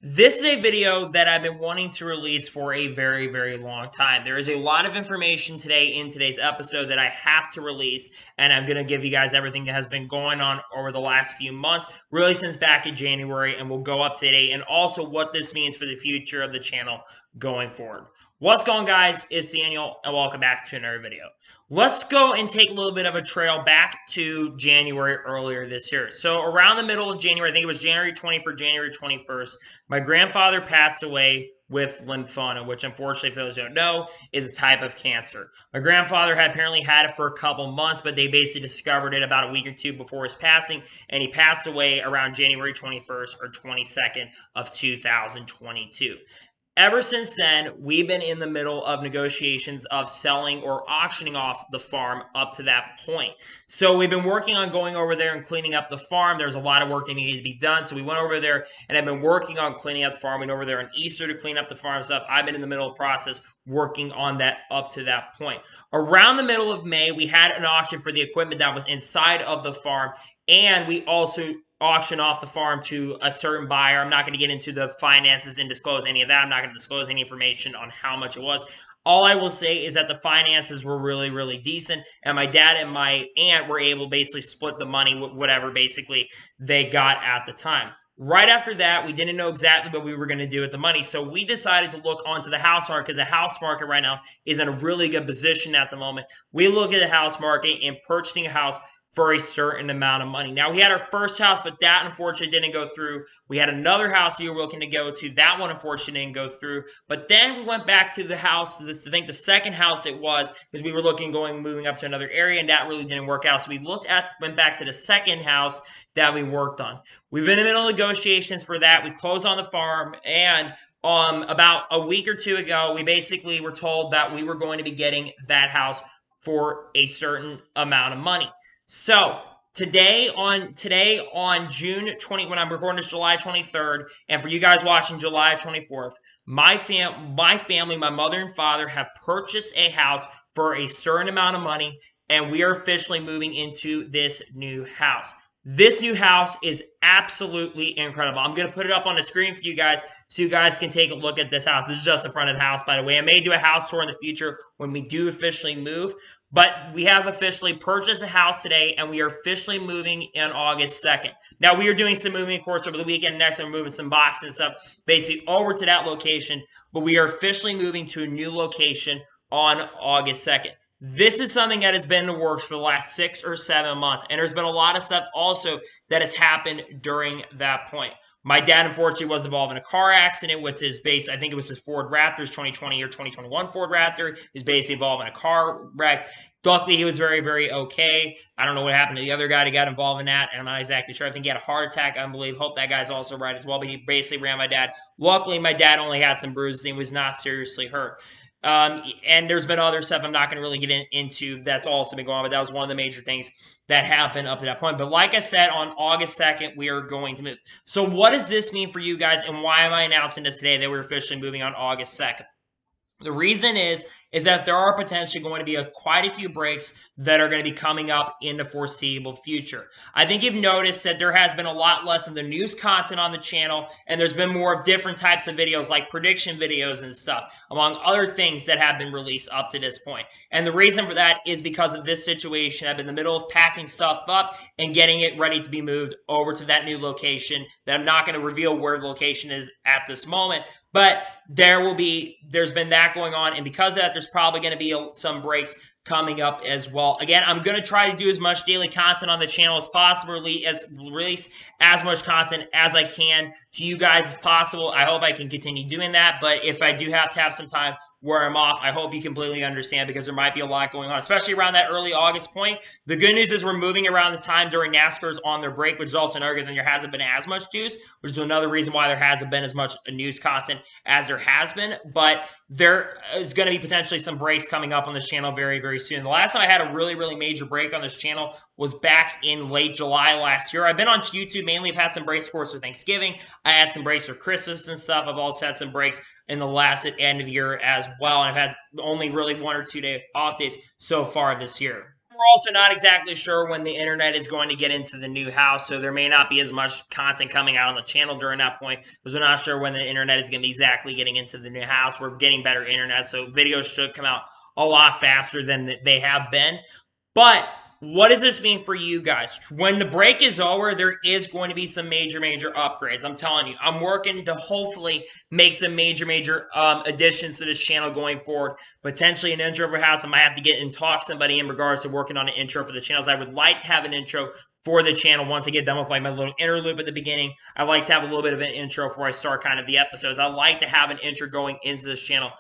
This is a video that I've been wanting to release for a very, very long time. There is a lot of information today in today's episode that I have to release, and I'm going to give you guys everything that has been going on over the last few months, really since back in January, and we'll go up to date, and also what this means for the future of the channel going forward. What's going on, guys? It's Daniel, and welcome back to another video. Let's go and take a little bit of a trail back to January earlier this year. So around the middle of January, I think it was January 20th or January 21st, my grandfather passed away with lymphoma, which unfortunately, for those who don't know, is a type of cancer. My grandfather had apparently had it for a couple months, but they basically discovered it about a week or two before his passing, and he passed away around January 21st or 22nd of 2022. Ever since then, we've been in the middle of negotiations of selling or auctioning off the farm up to that point. So we've been working on going over there and cleaning up the farm. There's a lot of work that needed to be done. So we went over there and I've been working on cleaning up the farm. We went over there on Easter to clean up the farm stuff. I've been in the middle of the process working on that up to that point. Around the middle of May, we had an auction for the equipment that was inside of the farm. And we also auction off the farm to a certain buyer. I'm not going to get into the finances and disclose any of that. I'm not going to disclose any information on how much it was. All I will say is that the finances were really, really decent, and my dad and my aunt were able to basically split the money, whatever basically they got at the time. Right after that, we didn't know exactly what we were going to do with the money, so we decided to look onto the house market because the house market right now is in a really good position at the moment. We look at the house market and purchasing a house for a certain amount of money. Now, we had our first house, but that unfortunately didn't go through. We had another house we were looking to go to. That one unfortunately didn't go through. But then we went back to the house, I think the second house it was, because we were moving up to another area, and that really didn't work out. So we went back to the second house that we worked on. We've been in the middle of negotiations for that. We closed on the farm, and about a week or two ago, we basically were told that we were going to be getting that house for a certain amount of money. So today on June 20, when I'm recording this July 23rd, and for you guys watching July 24th, my family, my mother and father have purchased a house for a certain amount of money, and we are officially moving into this new house. This new house is absolutely incredible. I'm going to put it up on the screen for you guys so you guys can take a look at this house. This is just the front of the house, by the way. I may do a house tour in the future when we do officially move, but we have officially purchased a house today, and we are officially moving on August 2nd. Now, we are doing some moving, of course, over the weekend. Next, we're moving some boxes and stuff basically over to that location, but we are officially moving to a new location on August 2nd. This is something that has been in the works for the last 6 or 7 months, and there's been a lot of stuff also that has happened during that point. My dad, unfortunately, was involved in a car accident with his base. I think it was his Ford Raptor, 2020 or 2021 Ford Raptor. He was basically involved in a car wreck. Luckily, he was very, very okay. I don't know what happened to the other guy that got involved in that, and I'm not exactly sure. I think he had a heart attack, I believe. Hope that guy's also right as well, but he basically ran my dad. Luckily, my dad only had some bruises and was not seriously hurt. And there's been other stuff I'm not going to really get into that's also been going on, but that was one of the major things that happened up to that point. But like I said, on August 2nd, we are going to move. So what does this mean for you guys, and why am I announcing this today that we're officially moving on August 2nd? The reason is that there are potentially going to be quite a few breaks that are going to be coming up in the foreseeable future. I think you've noticed that there has been a lot less of the news content on the channel, and there's been more of different types of videos like prediction videos and stuff, among other things that have been released up to this point. And the reason for that is because of this situation. I've been in the middle of packing stuff up and getting it ready to be moved over to that new location that I'm not going to reveal where the location is at this moment. But there's been that going on, and because of that, there's probably going to be some breaks coming up as well. Again, I'm going to try to do as much daily content on the channel as possible, release as much content as I can to you guys as possible. I hope I can continue doing that, but if I do have to have some time where I'm off, I hope you completely understand, because there might be a lot going on, especially around that early August point. The good news is we're moving around the time during NASCAR's on their break, which is also another good thing. There hasn't been as much news, which is another reason why there hasn't been as much news content as there has been, but there is going to be potentially some breaks coming up on this channel very, very soon. The last time I had a really, really major break on this channel was back in late July last year. I've been on YouTube mainly. I've had some breaks, of course, for Thanksgiving. I had some breaks for Christmas and stuff. I've also had some breaks in the last end of the year as well, and I've had only really 1 or 2 day off days so far this year. we're also not exactly sure when the internet is going to get into the new house, so there may not be as much content coming out on the channel during that point, because we're not sure when the internet is going to be exactly getting into the new house. We're getting better internet, so videos should come out a lot faster than they have been. But what does this mean for you guys? When the break is over, there is going to be some major upgrades. I'm telling you, I'm working to hopefully make some major additions to this channel going forward. Potentially an intro, perhaps I might have to get and talk to somebody in regards to working on an intro for the channels. I would like to have an intro for the channel once I get done with like my little interlude at the beginning. I like to have a little bit of an intro before I start kind of the episodes. I like to have an intro going into this channel,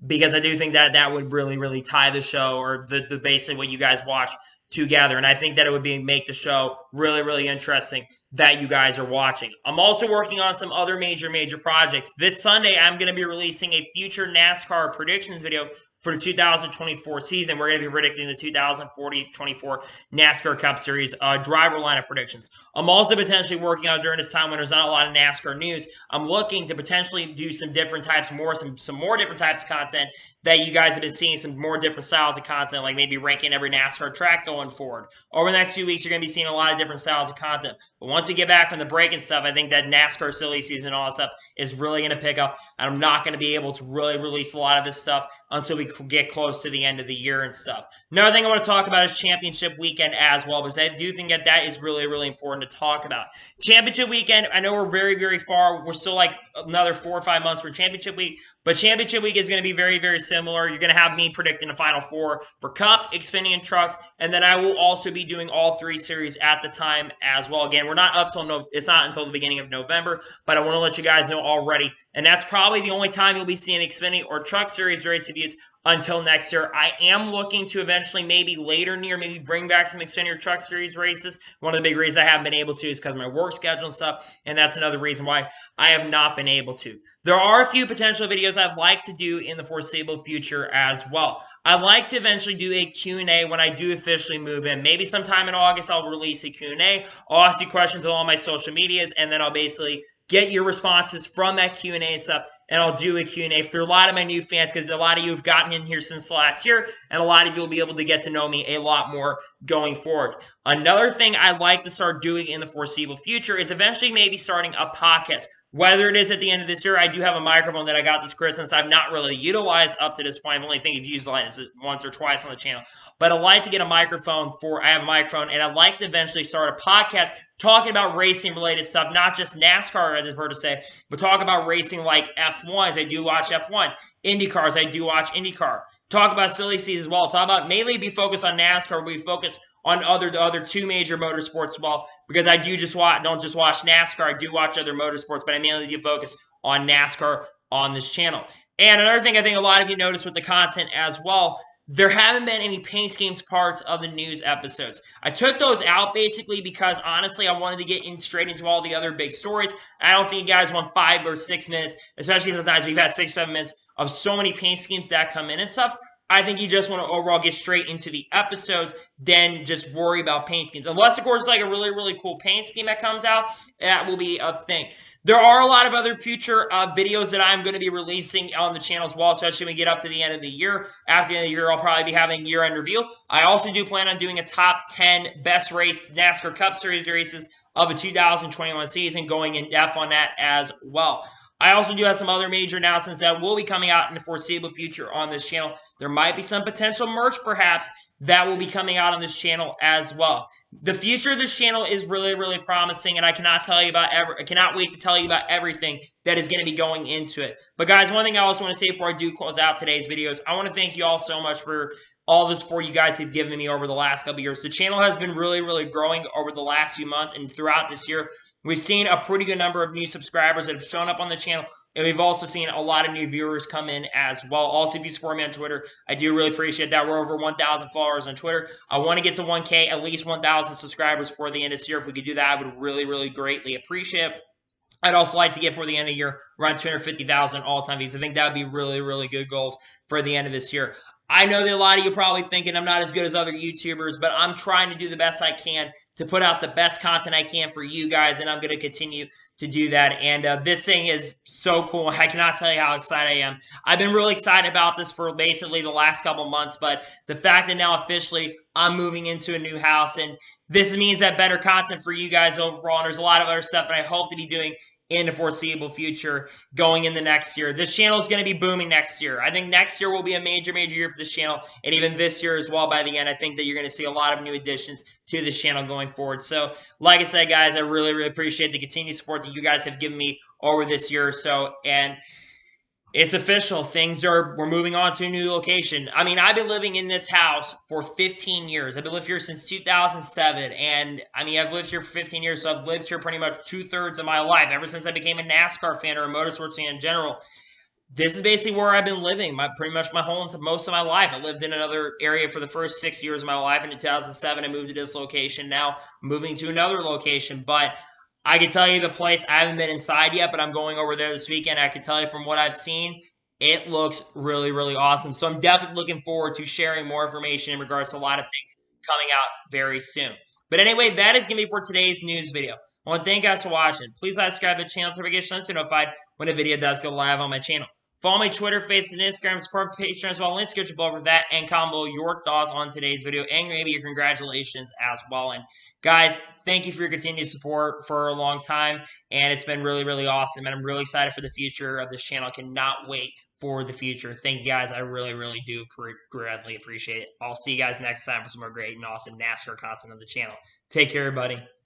because I do think that that would really tie the show, or the basically what you guys watch together. And I think that it would make the show really interesting that you guys are watching. I'm also working on some other major projects. This Sunday, I'm going to be releasing a future NASCAR predictions video for the 2024 season. We're going to be predicting the 2024 NASCAR Cup Series driver lineup predictions. I'm also potentially working on, during this time when there's not a lot of NASCAR news, I'm looking to potentially do some different types, some more different types of content that you guys have been seeing, some more different styles of content, like maybe ranking every NASCAR track going forward. Over the next 2 weeks, you're going to be seeing a lot of different styles of content. But once we get back from the break and stuff, I think that NASCAR silly season and all that stuff is really going to pick up. And I'm not going to be able to really release a lot of this stuff until we get close to the end of the year and stuff. Another thing I want to talk about is championship weekend as well, because I do think that that is really important to talk about. Championship weekend, I know we're very far. We're still like another 4 or 5 months for championship week, but championship week is going to be very similar. You're going to have me predicting the Final Four for Cup, Xfinity, and Trucks, and then I will also be doing all 3 series at the time as well. Again, we're not up till it's not until the beginning of November, but I want to let you guys know already, and that's probably the only time you'll be seeing Xfinity or Truck Series race reviews until next year. I am looking to eventually maybe later in the year, maybe bring back some Xfinity or Truck Series races. One of the big reasons I haven't been able to is because of my work schedule and stuff, and that's another reason why I have not been able to. There are a few potential videos I'd like to do in the foreseeable future as well. I'd like to eventually do a Q&A when I do officially move in. Maybe sometime in August I'll release a Q&A. I'll ask you questions on all my social medias, and then I'll basically get your responses from that Q&A and stuff, and I'll do a Q&A for a lot of my new fans, because a lot of you have gotten in here since last year, and a lot of you will be able to get to know me a lot more going forward. Another thing I'd like to start doing in the foreseeable future is eventually maybe starting a podcast. Whether it is at the end of this year, I do have a microphone that I got this Christmas I've not really utilized up to this point. I only think I've used it once or twice on the channel. But I'd like to get a microphone I have a microphone, and I'd like to eventually start a podcast talking about racing-related stuff, not just NASCAR, as I've heard to say, but talk about racing like F1s. I do watch F1. IndyCars, I do watch IndyCar. Talk about silly seasons as well. Talk about, mainly be focused on NASCAR, but be focused on the other 2 major motorsports as well, because I don't just watch NASCAR, I do watch other motorsports, but I mainly do focus on NASCAR on this channel. And another thing I think a lot of you noticed with the content as well, there haven't been any paint schemes parts of the news episodes. I took those out basically because honestly I wanted to get straight into all the other big stories. I don't think you guys want 5 or 6 minutes, especially sometimes we've had 6, 7 minutes of so many paint schemes that come in and stuff. I think you just want to overall get straight into the episodes, then just worry about paint schemes. Unless, of course, it's like a really cool paint scheme that comes out, that will be a thing. There are a lot of other future videos that I'm going to be releasing on the channel as well, especially when we get up to the end of the year. After the end of the year, I'll probably be having year-end reveal. I also do plan on doing a top 10 best race NASCAR Cup Series races of the 2021 season, going in depth on that as well. I also do have some other major announcements that will be coming out in the foreseeable future on this channel. There might be some potential merch, perhaps, that will be coming out on this channel as well. The future of this channel is really promising, and I cannot wait to tell you about everything that is going to be going into it. But guys, one thing I also want to say before I do close out today's videos, I want to thank you all so much for all the support you guys have given me over the last couple of years. The channel has been really growing over the last few months and throughout this year. We've seen a pretty good number of new subscribers that have shown up on the channel, and we've also seen a lot of new viewers come in as well. Also, if you support me on Twitter, I do really appreciate that. We're over 1,000 followers on Twitter. I want to get to 1K, at least 1,000 subscribers before the end of this year. If we could do that, I would really greatly appreciate it. I'd also like to get for the end of the year around 250,000 all-time views. I think that would be really good goals for the end of this year. I know that a lot of you are probably thinking I'm not as good as other YouTubers, but I'm trying to do the best I can to put out the best content I can for you guys, and I'm going to continue to do that. And this thing is so cool. I cannot tell you how excited I am. I've been really excited about this for basically the last couple months, but the fact that now officially I'm moving into a new house, and this means that better content for you guys overall. And there's a lot of other stuff that I hope to be doing in the foreseeable future going in the next year. This channel is going to be booming next year. I think next year will be a major year for this channel, and even this year as well by the end. I think that you're going to see a lot of new additions to this channel going forward. So, like I said, guys, I really appreciate the continued support that you guys have given me over this year or so, and it's official. We're moving on to a new location. I mean, I've been living in this house for 15 years. I've been living here since 2007. And I mean, I've lived here for 15 years. So I've lived here pretty much 2/3 of my life, ever since I became a NASCAR fan or a motorsports fan in general. This is basically where I've been living pretty much most of my life. I lived in another area for the first 6 years of my life. In 2007, I moved to this location. Now moving to another location. But I can tell you the place, I haven't been inside yet, but I'm going over there this weekend. I can tell you from what I've seen, it looks really awesome. So I'm definitely looking forward to sharing more information in regards to a lot of things coming out very soon. But anyway, that is going to be for today's news video. I want to thank you guys for watching. Please like, subscribe to the channel to be notified when a video does go live on my channel. Follow my Twitter, Facebook, and Instagram, support Patreon as well. Links go below for that and combo your thoughts on today's video and maybe your congratulations as well. And guys, thank you for your continued support for a long time, and it's been really awesome. And I'm really excited for the future of this channel. Cannot wait for the future. Thank you guys. I really do greatly appreciate it. I'll see you guys next time for some more great and awesome NASCAR content on the channel. Take care, everybody.